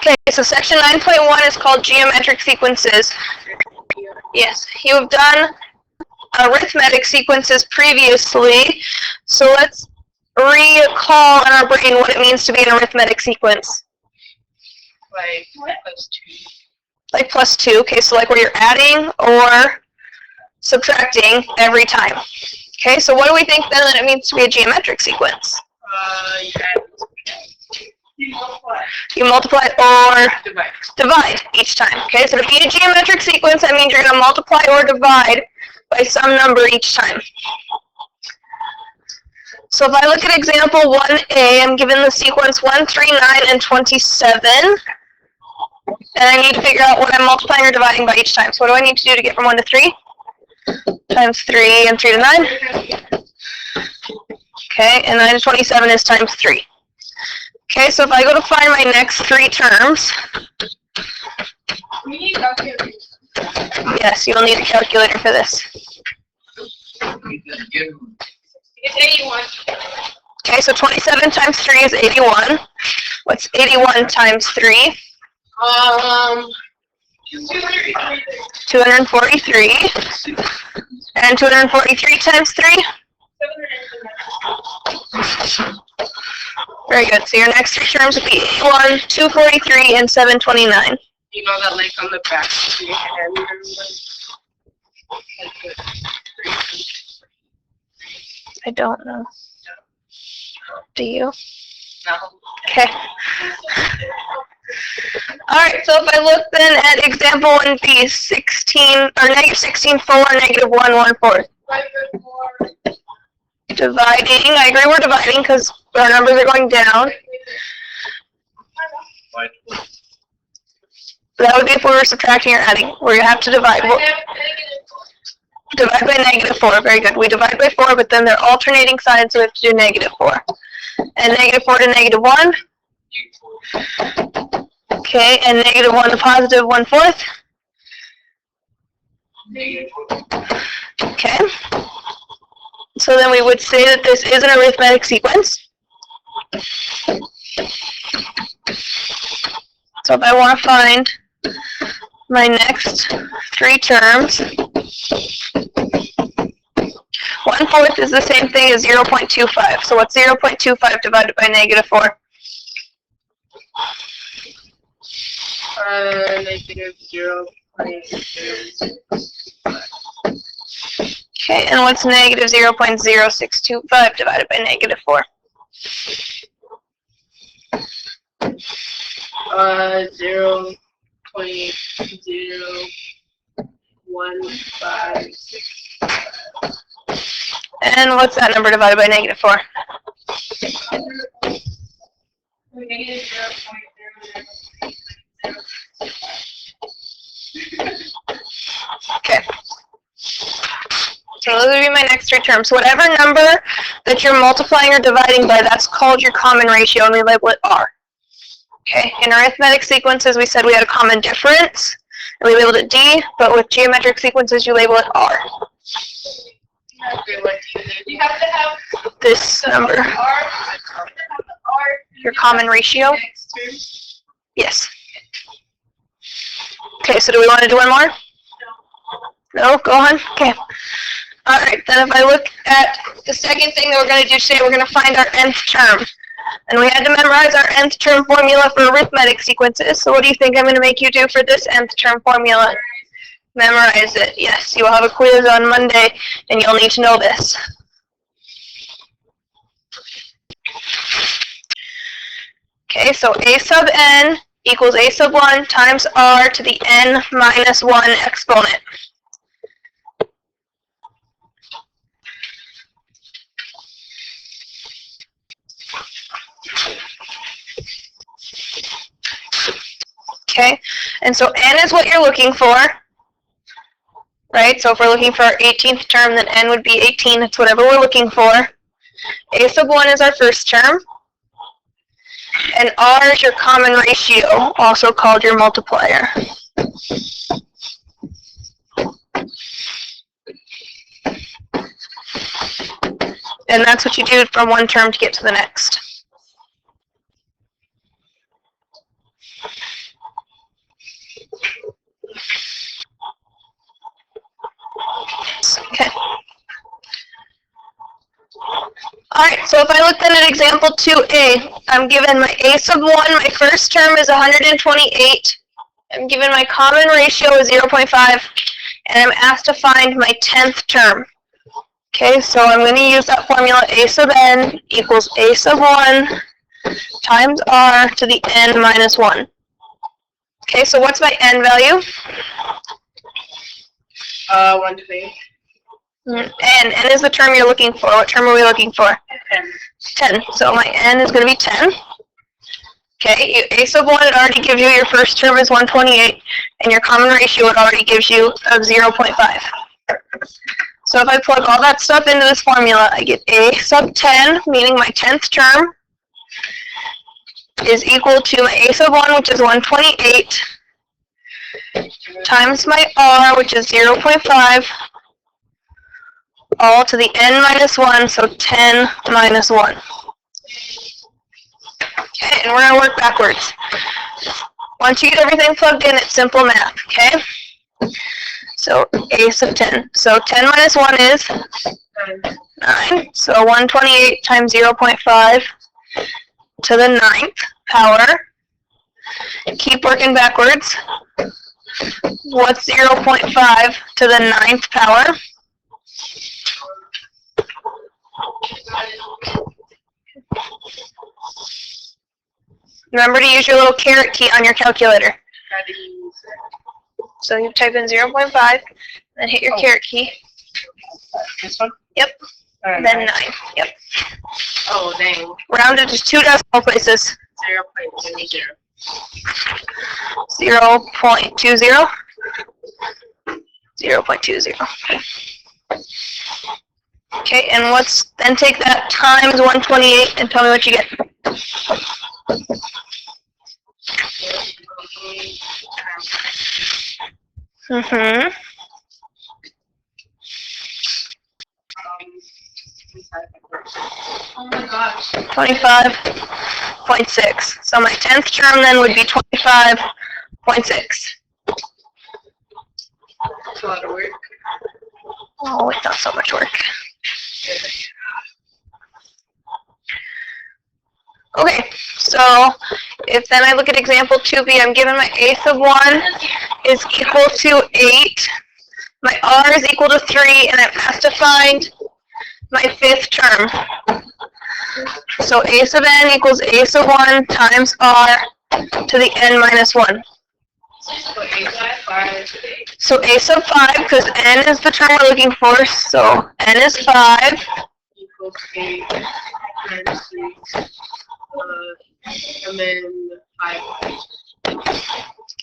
Okay, so section 9.1 is called geometric sequences. Yes, you've done arithmetic sequences previously, so let's recall in our brain what it means to be an arithmetic sequence. Like +2. Like +2, okay, so like where you're adding or subtracting every time. Okay, so what do we think then that it means to be a geometric sequence? You multiply or divide each time. Okay, so to be a geometric sequence, that means you're going to multiply or divide by some number each time. So if I look at example 1a, I'm given the sequence 1, 3, 9, and 27. And I need to figure out what I'm multiplying or dividing by each time. So what do I need to do to get from 1 to 3? Times 3 and 3 to 9. Okay, and 9 to 27 is times 3. Okay, so if I go to find my next 3 terms, yes, you'll need a calculator for this. It's 81. Okay, so 27 times 3 is 81. What's 81 times 3? 243. And 243 times 3? Very good. So your next 3 terms would be 81, 243, and 729. You know that link on the back of your hand? I don't know. Do you? No. Okay. Alright, so if I look then at example 1b, 16, or negative 16, 4, negative 1, 1/4. Dividing, I agree we're dividing because our numbers are going down. That would be if we were subtracting or adding, where you have to divide. Divide by negative 4, very good. We divide by 4, but then they're alternating signs, so we have to do negative 4. And negative 4 to negative 1. Okay, and negative 1 to positive 1/4. Okay. So then we would say that this is an arithmetic sequence. So if I want to find my next 3 terms, 1/4 is the same thing as 0.25. So what's 0.25 divided by negative 4? Negative 0.06. Okay, and what's negative 0.0625 divided by negative 4? 0.0156. And what's that number divided by negative 4? Negative 0.00. Okay. So those would be my next 3 terms. So whatever number that you're multiplying or dividing by, that's called your common ratio, and we label it R. Okay. In arithmetic sequences, we said we had a common difference, and we labeled it D, but with geometric sequences, you label it R. You have to have this number. Your common ratio? Yes. Okay, so do we want to do one more? No, go on. Okay. Alright, then if I look at the second thing that we're going to do today, we're going to find our nth term. And we had to memorize our nth term formula for arithmetic sequences. So what do you think I'm going to make you do for this nth term formula? Memorize it. Yes, you will have a quiz on Monday, and you'll need to know this. Okay, so a sub n equals a sub 1 times r to the n minus 1 exponent. Okay, and so n is what you're looking for, right? So if we're looking for our 18th term, then n would be 18. It's whatever we're looking for. A sub 1 is our first term. And r is your common ratio, also called your multiplier. And that's what you do from one term to get to the next. if I look then at example 2a, I'm given my a sub 1, my first term is 128. I'm given my common ratio is 0.5, and I'm asked to find my 10th term. Okay, so I'm going to use that formula a sub n equals a sub 1 times r to the n minus 1. Okay, so what's my n value? 120. N is the term you're looking for. What term are we looking for? 10. So my n is going to be 10. Okay, a sub 1, it already gives you your first term is 128, and your common ratio, it already gives you of 0.5. So if I plug all that stuff into this formula, I get a sub 10, meaning my 10th term, is equal to my a sub 1, which is 128, times my r, which is 0.5, all to the n minus 1, so 10 minus 1. Okay, and we're going to work backwards. Once you get everything plugged in, it's simple math, okay? So a sub 10. So 10 minus 1 is 9. So 128 times 0.5 to the 9th power. Keep working backwards. What's 0.5 to the 9th power? Remember to use your little caret key on your calculator. So you type in 0.5, then hit your caret key. This one? Yep. Then 9. Yep. Oh, dang. Round it to 2 decimal places. 0.20. 0.20. 0.20. Okay, and then take that times 128 and tell me what you get. Mm-hmm. Oh my gosh. 25.6. So my 10th term then would be 25.6. That's a lot of work. Oh, it's not so much work. Okay, so if then I look at example 2b, I'm given my a sub 1 is equal to 8, my r is equal to 3, and I'm asked to find my 5th term. So a sub n equals a sub 1 times r to the n minus 1. So a sub 5, because n is the term we're looking for, so n is 5. Equals 8 times 3. And then 5.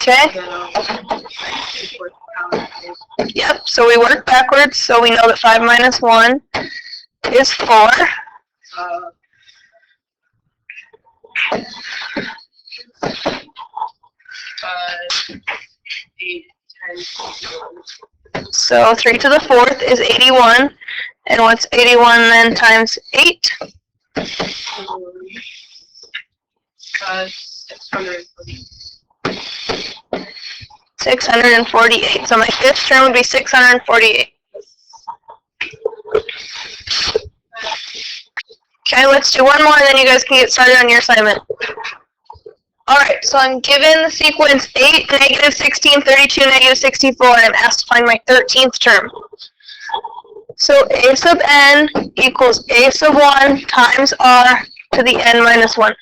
Okay? Yep, so we work backwards, so we know that 5 minus 1 is 4. 8 times 1. So 3 to the 4th is 81. And what's 81 then times 8? 648. So my 5th term would be 648. Okay, let's do one more, and then you guys can get started on your assignment. Alright, so I'm given the sequence 8, negative 16, 32, negative 64, and I'm asked to find my 13th term. So a sub n equals a sub 1 times r to the n minus 1.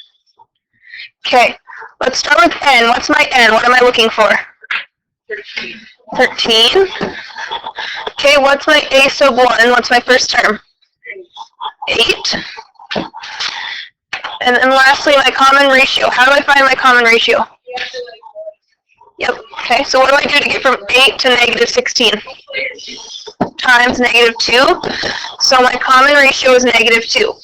Okay, let's start with n. What's my n? What am I looking for? 13. Okay, what's my a sub 1? What's my first term? 8. And then lastly, my common ratio. How do I find my common ratio? Yep. Okay, so what do I do to get from 8 to negative 16? Times negative 2. So my common ratio is negative 2.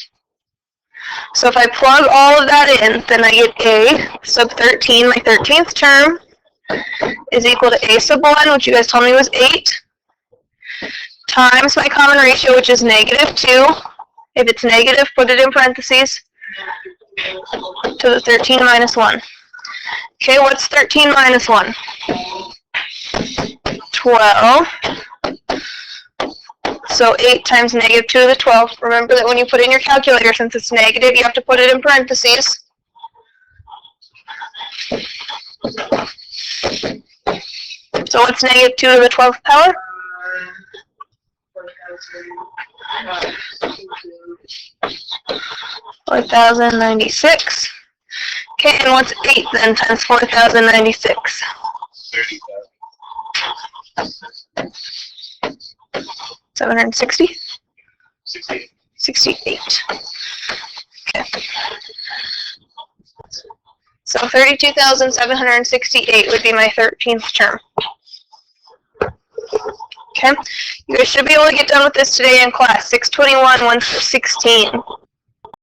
So if I plug all of that in, then I get a sub 13. My 13th term is equal to a sub 1, which you guys told me was 8, times my common ratio, which is negative 2. If it's negative, put it in parentheses, to the 13 minus 1. Okay, what's 13 minus 1? 12. So 8 times negative 2 to the 12th. Remember that when you put in your calculator, since it's negative, you have to put it in parentheses. So what's negative 2 to the 12th power? 4,096. Okay, and what's 8 then times 4,096? 30,000. 760? 68. 68. Okay. So 32,768 would be my 13th term. Okay, you guys should be able to get done with this today in class. 621, 116.